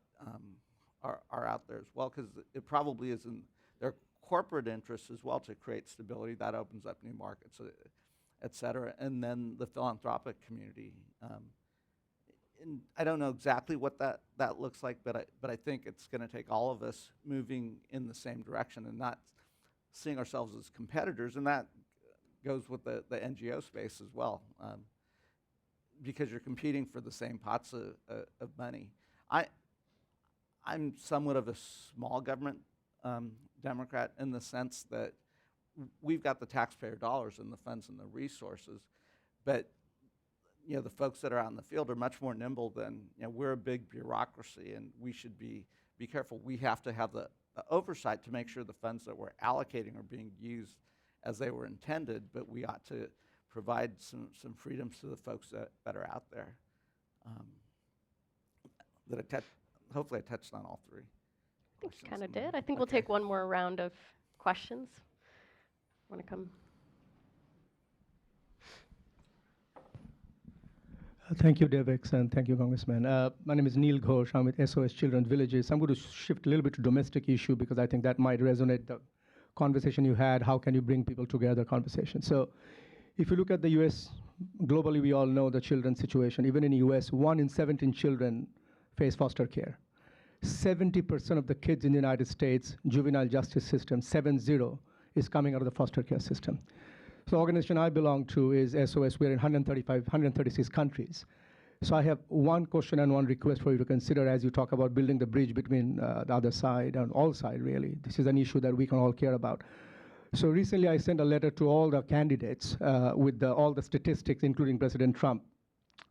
are out there as well, because it probably is in their corporate interests as well to create stability. That opens up new markets, et cetera. And then the philanthropic community. And I don't know exactly what that looks like, but I think it's going to take all of us moving in the same direction and not seeing ourselves as competitors, and that goes with the NGO space as well, because you're competing for the same pots of money. I'm somewhat of a small government Democrat in the sense that we've got the taxpayer dollars and the funds and the resources, but the folks that are out in the field are much more nimble than, we're a big bureaucracy, and we should be careful. We have to have the oversight to make sure the funds that we're allocating are being used as they were intended, but we ought to provide some freedoms to the folks that are out there. Hopefully I touched on all three. I think you kind of did. I think we'll take one more round of questions. Want to come? Thank you, Devex, and thank you, Congressman. My name is Neil Ghosh. I'm with SOS Children's Villages. I'm going to shift a little bit to domestic issue because I think that might resonate the conversation you had. How can you bring people together conversation? So if you look at the U.S., globally, we all know the children's situation. Even in the U.S., 1 in 17 children face foster care. 70% of the kids in the United States juvenile justice system, 7-0, is coming out of the foster care system. So the organization I belong to is SOS. We're in 136 countries. So I have one question and one request for you to consider as you talk about building the bridge between the other side and all side, really. This is an issue that we can all care about. So recently I sent a letter to all the candidates with all the statistics, including President Trump.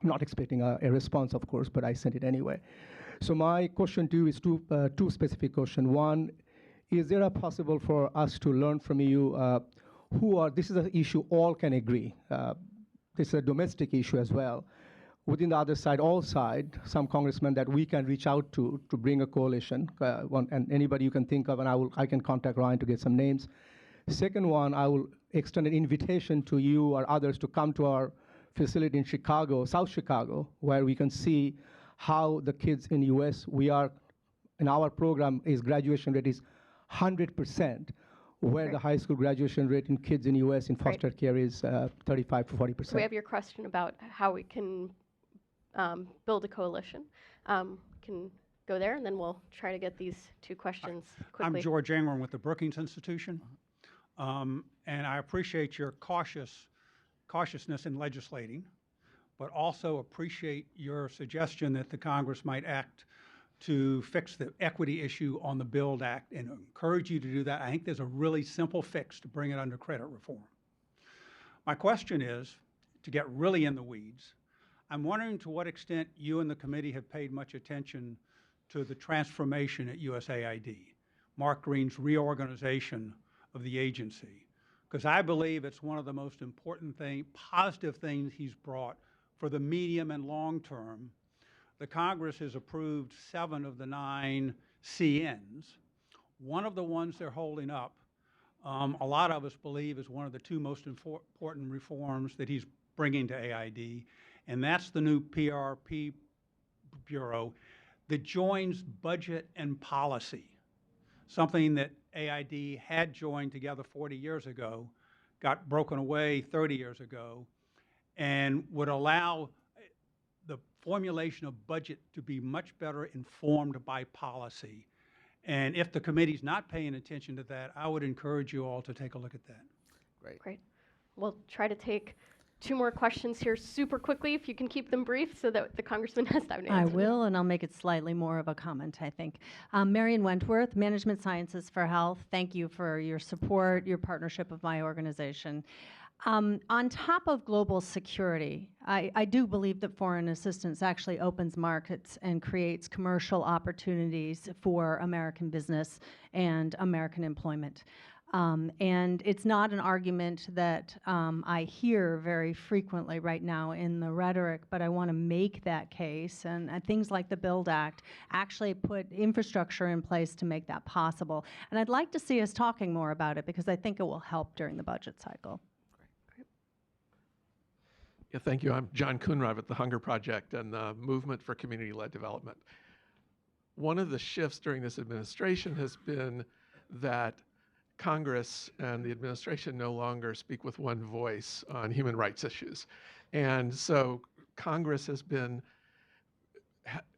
I'm not expecting a response, of course, but I sent it anyway. So my question to you is two specific questions. One, is there a possible for us to learn from you this is an issue all can agree. This is a domestic issue as well. Within the other side, all side, some congressmen that we can reach out to bring a coalition, and anybody you can think of, and I can contact Ryan to get some names. Second one, I will extend an invitation to you or others to come to our facility in Chicago, South Chicago, where we can see how the kids in the US, in our program graduation rate is 100%. Where the high school graduation rate in kids in the U.S. in foster care is 35 to 40%. So we have your question about how we can build a coalition. Can go there, and then we'll try to get these two questions quickly. I'm George Ingram with the Brookings Institution, and I appreciate your cautiousness in legislating, but also appreciate your suggestion that the Congress might act to fix the equity issue on the BUILD Act, and encourage you to do that. I think there's a really simple fix to bring it under credit reform. My question is, to get really in the weeds, I'm wondering to what extent you and the committee have paid much attention to the transformation at USAID, Mark Green's reorganization of the agency, because I believe it's one of the most important positive things he's brought for the medium and long term. The Congress has approved 7 of the 9 CNs. One of the ones they're holding up, a lot of us believe is one of the 2 most important reforms that he's bringing to AID, and that's the new PRP Bureau that joins budget and policy, something that AID had joined together 40 years ago, got broken away 30 years ago, and would allow the formulation of budget to be much better informed by policy. And if the committee's not paying attention to that, I would encourage you all to take a look at that. Great. We'll try to take 2 more questions here super quickly, if you can keep them brief so that the congressman has time to answer. I will, and I'll make it slightly more of a comment, I think. Marian Wentworth, Management Sciences for Health. Thank you for your support, your partnership with my organization. On top of global security, I do believe that foreign assistance actually opens markets and creates commercial opportunities for American business and American employment. And it's not an argument that I hear very frequently right now in the rhetoric, but I want to make that case. And things like the BUILD Act actually put infrastructure in place to make that possible. And I'd like to see us talking more about it because I think it will help during the budget cycle. Yeah, thank you. I'm John Coonrod at the Hunger Project and the Movement for Community-Led Development. One of the shifts during this administration has been that Congress and the administration no longer speak with one voice on human rights issues. And so Congress has been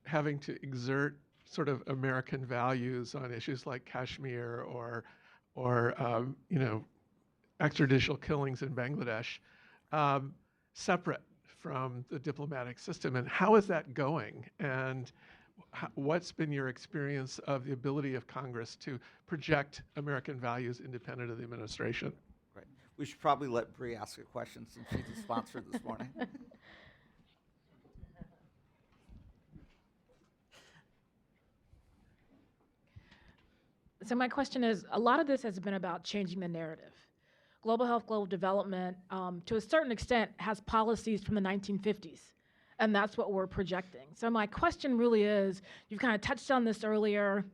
having to exert sort of American values on issues like Kashmir or extrajudicial killings in Bangladesh, separate from the diplomatic system. And how is that going? And what's been your experience of the ability of Congress to project American values independent of the administration? Right. We should probably let Bree ask a question since she's the sponsor this morning. So my question is, a lot of this has been about changing the narrative. Global health, global development, to a certain extent, has policies from the 1950s, and that's what we're projecting. So my question really is, you've kind of touched on this earlier,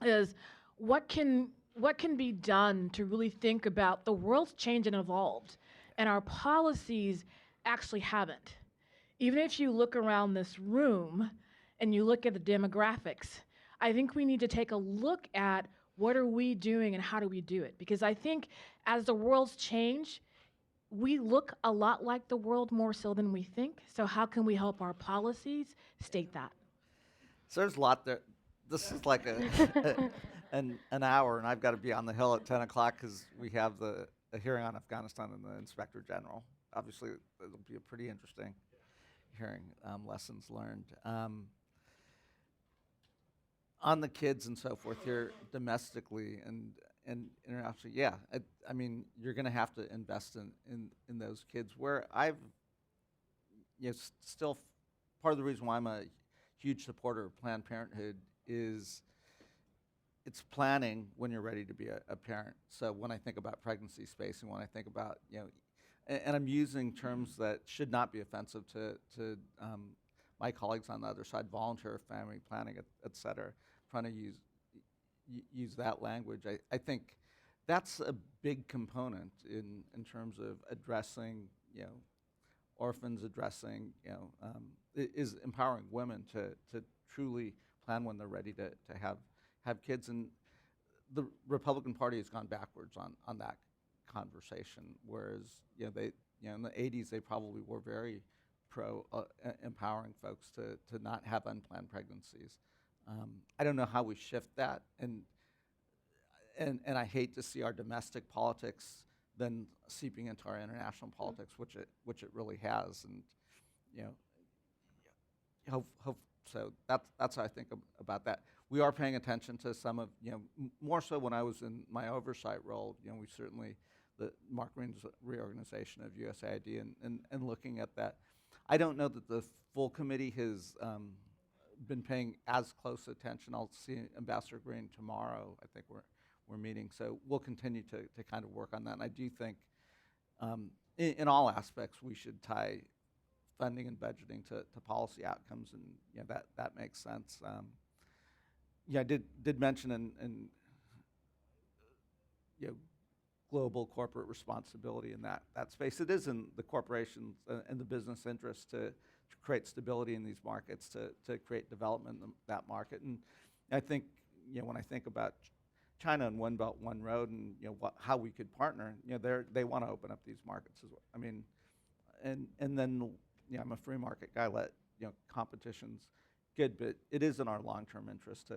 is what can be done to really think about the world's changed and evolved, and our policies actually haven't. Even if you look around this room and you look at the demographics, I think we need to take a look at what are we doing and how do we do it? Because I think as the world's changed, we look a lot like the world more so than we think. So how can we help our policies state that? So there's a lot there. This is like an hour, and I've got to be on the Hill at 10 o'clock because we have a hearing on Afghanistan and the Inspector General. Obviously, it'll be a pretty interesting hearing, lessons learned. On the kids and so forth here domestically and internationally, yeah, I mean, you're going to have to invest in those kids. Where I've, still part of the reason why I'm a huge supporter of Planned Parenthood is it's planning when you're ready to be a parent. So when I think about pregnancy spacing, when I think about, and I'm using terms that should not be offensive to my colleagues on the other side, voluntary family planning, et cetera, trying to use that language. I think that's a big component in terms of addressing, orphans, addressing, is empowering women to truly plan when they're ready to have kids. And the Republican Party has gone backwards on that conversation, whereas, they, in the 80s, they probably were very pro empowering folks to not have unplanned pregnancies. I don't know how we shift that, and I hate to see our domestic politics then seeping into our international politics, which it really has, and hope so. That's how I think about that. We are paying attention to some of more so when I was in my oversight role. We certainly the Mark Green's reorganization of USAID and looking at that. I don't know that the full committee has been paying as close attention. I'll see Ambassador Green tomorrow. I think we're meeting, so we'll continue to kind of work on that. And I do think in all aspects we should tie funding and budgeting to policy outcomes, and that makes sense. I did mention in global corporate responsibility in that space. It is in the corporations and the business interest to create stability in these markets, to create development in that market. And I think, when I think about China and One Belt, One Road and, how we could partner, they want to open up these markets as well. I mean, and then, I'm a free market guy, competition's good, but it is in our long-term interest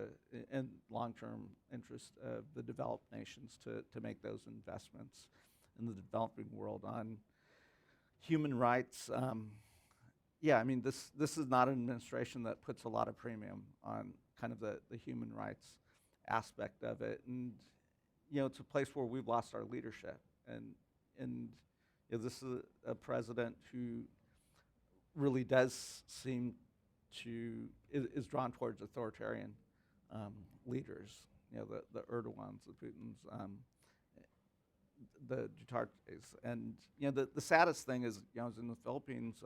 and long-term interest of the developed nations to make those investments in the developing world on human rights. I mean, this is not an administration that puts a lot of premium on kind of the human rights aspect of it, and it's a place where we've lost our leadership, and this is a president who really does seem to is drawn towards authoritarian leaders, the Erdogans, the Putins, the Dutertes, and the saddest thing is, I was in the Philippines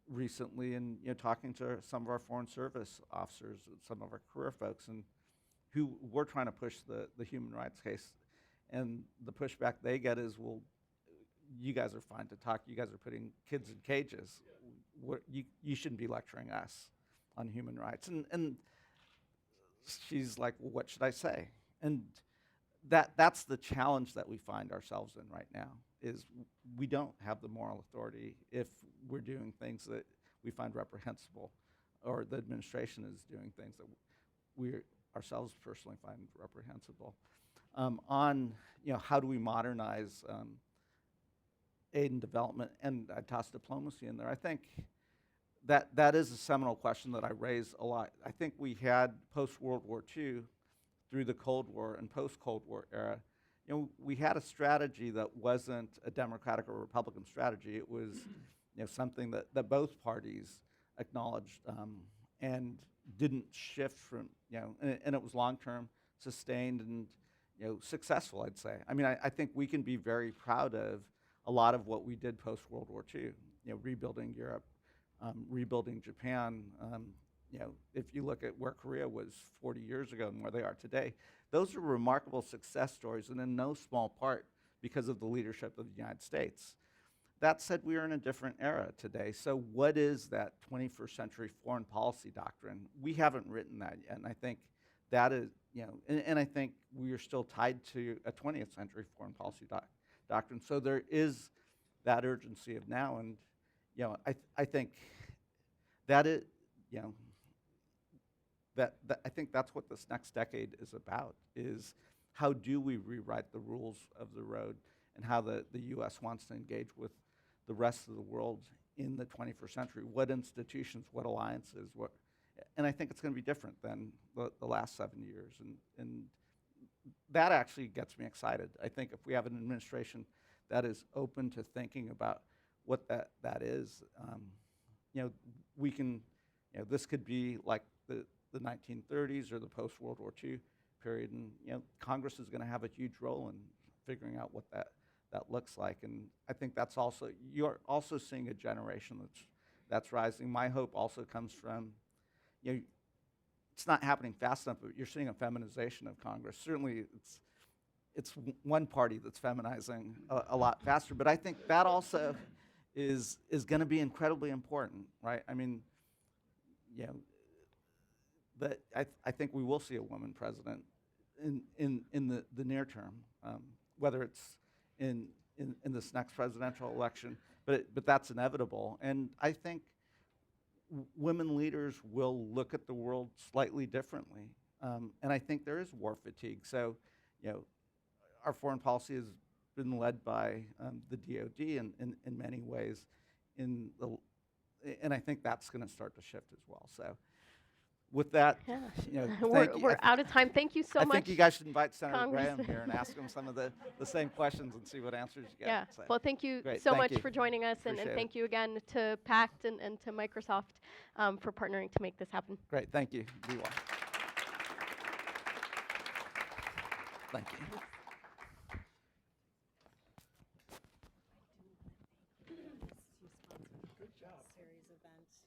recently, and talking to some of our foreign service officers, some of our career folks, and who we're trying to push the human rights case, and the pushback they get is, well, you guys are fine to talk. You guys are putting kids in cages. You shouldn't be lecturing us on human rights. And she's like, well, what should I say? And that's the challenge that we find ourselves in right now, is we don't have the moral authority if we're doing things that we find reprehensible, or the administration is doing things that we ourselves personally find reprehensible. On how do we modernize aid and development, and I toss diplomacy in there. I think that is a seminal question that I raise a lot. I think we had post-World War II, through the Cold War and post-Cold War era, we had a strategy that wasn't a Democratic or Republican strategy. It was something that both parties acknowledged and didn't shift from, and it was long-term, sustained, and successful, I'd say. I mean, I think we can be very proud of a lot of what we did post-World War II, rebuilding Europe, rebuilding Japan. If you look at where Korea was 40 years ago and where they are today, those are remarkable success stories, and in no small part because of the leadership of the United States. That said, we are in a different era today. So what is that 21st century foreign policy doctrine? We haven't written that yet, and I think that is, and I think we are still tied to a 20th century foreign policy doctrine. So there is that urgency of now, and I think that is, that I think that's what this next decade is about, is how do we rewrite the rules of the road, and how the U.S. wants to engage with the rest of the world in the 21st century. What institutions, what alliances, and I think it's going to be different than the last 7 years, and that actually gets me excited. I think if we have an administration that is open to thinking about what that is, we can, this could be like the 1930s or the post-World War II period, and Congress is going to have a huge role in figuring out what that looks like. And I think that's also, you're also seeing a generation that's rising. My hope also comes from, it's not happening fast enough, but you're seeing a feminization of Congress. Certainly it's one party that's feminizing a lot faster, but I think that also is going to be incredibly important, right? I mean, I think we will see a woman president in the near term, whether it's in this next presidential election, but that's inevitable. And I think women leaders will look at the world slightly differently. And I think there is war fatigue. So, our foreign policy has been led by the DoD in many ways, and I think that's going to start to shift as well. So, with that, thank you. We're out of time. Thank you so much. I think you guys should invite Senator Congressman. Graham here and ask him some of the same questions and see what answers you get. Yeah. So, Well, thank you great. so Thank much you. for joining us, and Appreciate thank you again to Pact and to Microsoft for partnering to make this happen. Great. Thank you. Be well. Thank you. Series event.